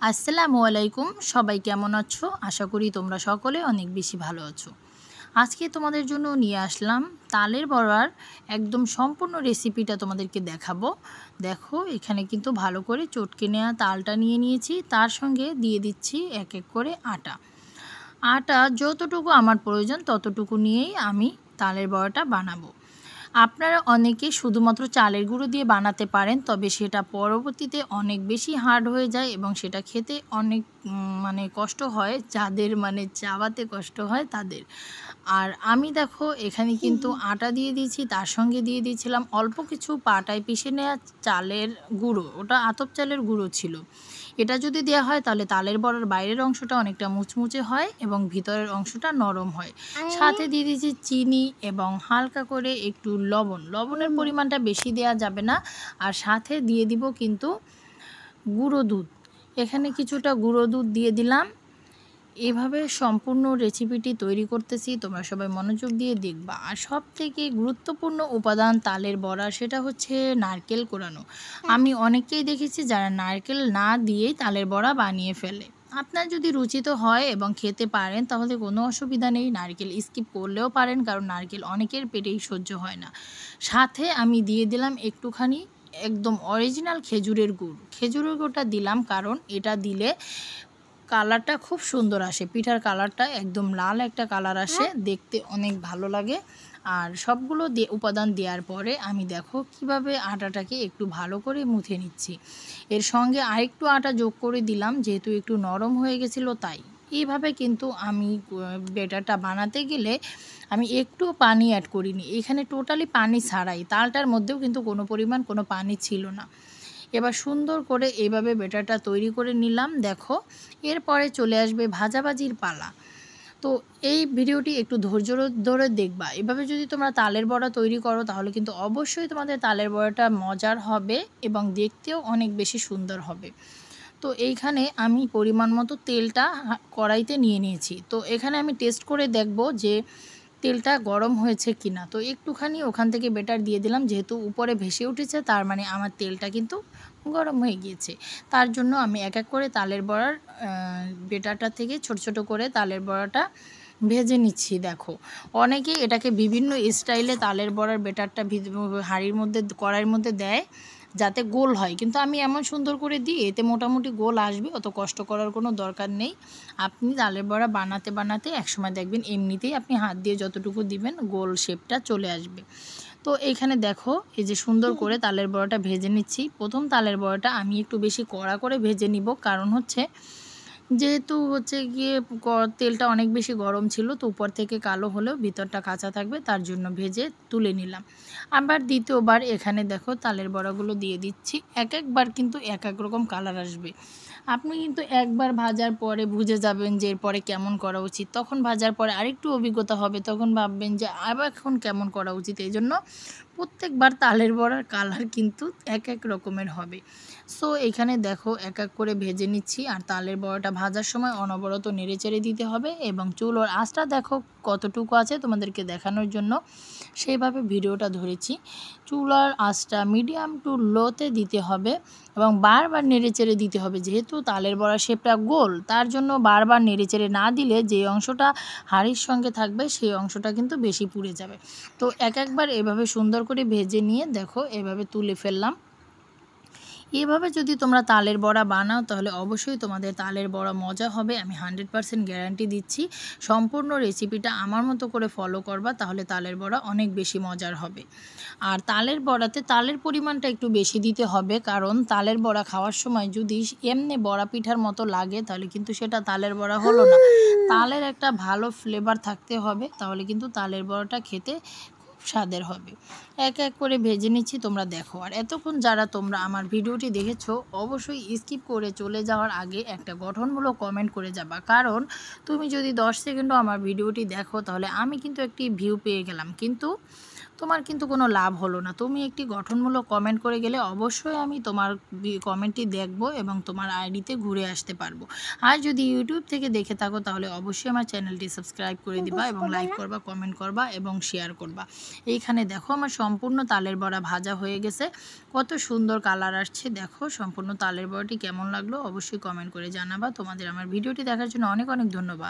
আসসালামু আলাইকুম। সবাই কেমন আছো? আশা করি তোমরা সকলে অনেক বেশি ভালো আছো। আজকে তোমাদের জন্য নিয়ে আসলাম তালের বড়ার একদম সম্পূর্ণ রেসিপিটা তোমাদেরকে দেখাবো। দেখো এখানে কিন্তু ভালো করে চটকে নেওয়া তালটা নিয়ে নিয়েছি, তার সঙ্গে দিয়ে দিচ্ছি এক এক করে আটা। আটা যতটুকু আমার প্রয়োজন ততটুকু নিয়েই আমি তালের বড়াটা বানাবো। আপনারা অনেকে শুধুমাত্র চালের গুঁড়ো দিয়ে বানাতে পারেন, তবে সেটা পরবর্তীতে অনেক বেশি হার্ড হয়ে যায় এবং সেটা খেতে অনেক কষ্ট হয়, যাদের চাবাতে কষ্ট হয় তাদের। আর আমি দেখো এখানে কিন্তু আটা দিয়ে দিয়েছি, তার সঙ্গে দিয়ে দিয়েছিলাম অল্প কিছু পাটায় পিষে নেওয়া চালের গুঁড়ো। ওটা আতপ চালের গুঁড়ো ছিল। এটা যদি দেওয়া হয় তাহলে তালের বড়ার বাইরের অংশটা অনেকটা মুচমুচে হয় এবং ভিতরের অংশটা নরম হয়। সাথে দিয়ে দিয়েছি চিনি এবং হালকা করে একটু লবণ। লবণের পরিমাণটা বেশি দেওয়া যাবে না। আর সাথে দিয়ে দিব কিন্তু গুঁড়ো দুধ। এখানে কিছুটা গুঁড়ো দুধ দিয়ে দিলাম। এভাবে সম্পূর্ণ রেসিপিটি তৈরি করতেছি, তোমরা সবাই মনোযোগ দিয়ে দেখবা। আর সবথেকে গুরুত্বপূর্ণ উপাদান তালের বড়া, সেটা হচ্ছে নারকেল কোরানো। আমি অনেককেই দেখেছি যারা নারকেল না দিয়েই তালের বড়া বানিয়ে ফেলে। আপনার যদি রুচিত হয় এবং খেতে পারেন তাহলে কোনো অসুবিধা নেই, নারকেল স্কিপ করলেও পারেন, কারণ নারকেল অনেকের পেটেই সহ্য হয় না। সাথে আমি দিয়ে দিলাম একটুখানি একদম অরিজিনাল খেজুরের গুড়। খেজুরের গুড়টা দিলাম কারণ এটা দিলে কালারটা খুব সুন্দর আসে, পিঠার কালারটা একদম লাল একটা কালার আসে, দেখতে অনেক ভালো লাগে। আর সবগুলো উপাদান দেওয়ার পরে আমি দেখো কিভাবে আটাটাকে একটু ভালো করে মুথে নিচ্ছি। এর সঙ্গে আরেকটু আটা যোগ করে দিলাম, যেহেতু একটু নরম হয়ে গেছিলো তাই। এইভাবে কিন্তু আমি ব্যাটারটা বানাতে গেলে আমি একটু পানি অ্যাড করিনি, এখানে টোটালি পানি ছাড়াই। তালটার মধ্যেও কিন্তু কোনো পরিমাণ কোনো পানি ছিল না। এবার সুন্দর করে এইভাবে ব্যাটারটা তৈরি করে নিলাম। দেখো এরপরে চলে আসবে ভাজাভাজির পালা। তো এই ভিডিওটি একটু ধৈর্য ধরে দেখবা। এভাবে যদি তোমরা তালের বড়া তৈরি করো তাহলে কিন্তু অবশ্যই তোমাদের তালের বড়াটা মজার হবে এবং দেখতেও অনেক বেশি সুন্দর হবে। তো এইখানে আমি পরিমাণ মতো তেলটা কড়াইতে নিয়ে নিয়েছি। তো এখানে আমি টেস্ট করে দেখব যে তেলটা গরম হয়েছে কিনা। তো একটুখানি ওখান থেকে ব্যাটার দিয়ে দিলাম, যেহেতু উপরে ভেসে উঠেছে তার মানে আমার তেলটা কিন্তু গরম হয়ে গিয়েছে। তার জন্য আমি এক এক করে তালের বড়ার ব্যাটারটা থেকে ছোট ছোট করে তালের বড়াটা ভেজে নিচ্ছি। দেখো অনেকেই এটাকে বিভিন্ন স্টাইলে তালের বড়ার ব্যাটারটা হাঁড়ির মধ্যে কড়াইয়ের মধ্যে দেয় যাতে গোল হয়, কিন্তু আমি এমন সুন্দর করে দিই এতে মোটামুটি গোল আসবে, অত কষ্ট করার কোনো দরকার নেই। আপনি তালের বড়া বানাতে বানাতে একসময় দেখবেন এমনিতেই আপনি হাত দিয়ে যতটুকু দিবেন গোল শেপটা চলে আসবে। তো এইখানে দেখো এই যে সুন্দর করে তালের বড়াটা ভেজে নিচ্ছি। প্রথম তালের বড়াটা আমি একটু বেশি কড়া করে ভেজে নিব, কারণ যেহেতু গিয়ে তেলটা অনেক বেশি গরম ছিল, তো উপর থেকে কালো হলেও ভিতরটা কাঁচা থাকবে, তার জন্য ভেজে তুলে নিলাম। আবার দ্বিতীয়বার এখানে দেখো তালের বড়াগুলো দিয়ে দিচ্ছি। এক একবার কিন্তু এক এক রকম কালার আসবে। আপনি কিন্তু একবার ভাজার পরে বুঝে যাবেন যে এরপরে কেমন করা উচিত, তখন ভাজার পরে আরেকটু অভিজ্ঞতা হবে, তখন ভাববেন যে আবার এখন কেমন করা উচিত। এই জন্য প্রত্যেকবার তালের বড়ার কালার কিন্তু এক এক রকমের হবে। সো এখানে দেখো এক এক করে ভেজে নিচ্ছি। আর তালের বড়াটা ভাজার সময় অনবরত নেড়েচেড়ে দিতে হবে এবং চুলোর আঁচটা দেখো কতটুকু আছে তোমাদেরকে দেখানোর জন্য সেইভাবে ভিডিওটা ধরেছি। চুলার আঁচটা মিডিয়াম টু লোতে দিতে হবে এবং বারবার নেড়েচেড়ে দিতে হবে। যেহেতু তালের বড়া শেপটা গোল, তার জন্য বারবার নেড়েচেড়ে না দিলে যে অংশটা হাঁড়ির সঙ্গে থাকবে সেই অংশটা কিন্তু বেশি পুড়ে যাবে। তো এক একবার এভাবে সুন্দর করে ভেজে নিয়ে দেখো এভাবে তুলে ফেললাম। এভাবে যদি তোমরা তালের বড়া বানাও তাহলে অবশ্যই তোমাদের তালের বড়া মজা হবে, আমি 100% গ্যারান্টি দিচ্ছি। সম্পূর্ণ রেসিপিটা আমার মতো করে ফলো করবা, তাহলে তালের বড়া অনেক বেশি মজার হবে। আর তালের বড়াতে তালের পরিমাণটা একটু বেশি দিতে হবে, কারণ তালের বড়া খাওয়ার সময় যদি এমনি বড়া পিঠার মতো লাগে তাহলে কিন্তু সেটা তালের বড়া হলো না। তালের একটা ভালো ফ্লেভার থাকতে হবে, তাহলে কিন্তু তালের বড়াটা খেতে স্বাদের হবে। এক এক করে ভেজে নিচ্ছি, তোমরা দেখো। আর এতক্ষণ যারা তোমরা আমার ভিডিওটি দেখেছো অবশ্যই স্কিপ করে চলে যাওয়ার আগে একটা গঠনমূলক কমেন্ট করে যাবা, কারণ তুমি যদি 10 সেকেন্ডও আমার ভিডিওটি দেখো তাহলে আমি কিন্তু একটি ভিউ পেয়ে গেলাম, কিন্তু তোমার কিন্তু কোনো লাভ হলো না। তুমি একটি গঠনমূলক কমেন্ট করে গেলে অবশ্যই আমি তোমার কমেন্টটি দেখব এবং তোমার আইডিতে ঘুরে আসতে পারবো। আর যদি ইউটিউব থেকে দেখে থাকো তাহলে অবশ্যই আমার চ্যানেলটি সাবস্ক্রাইব করে দিবা এবং লাইক করবা, কমেন্ট করবা এবং শেয়ার করবা। এইখানে দেখো আমার সম্পূর্ণ তালের বড়া ভাজা হয়ে গেছে, কত সুন্দর কালার আসছে। দেখো সম্পূর্ণ তালের বড়াটি কেমন লাগলো অবশ্যই কমেন্ট করে জানাবা। তোমাদের আমার ভিডিওটি দেখার জন্য অনেক অনেক ধন্যবাদ।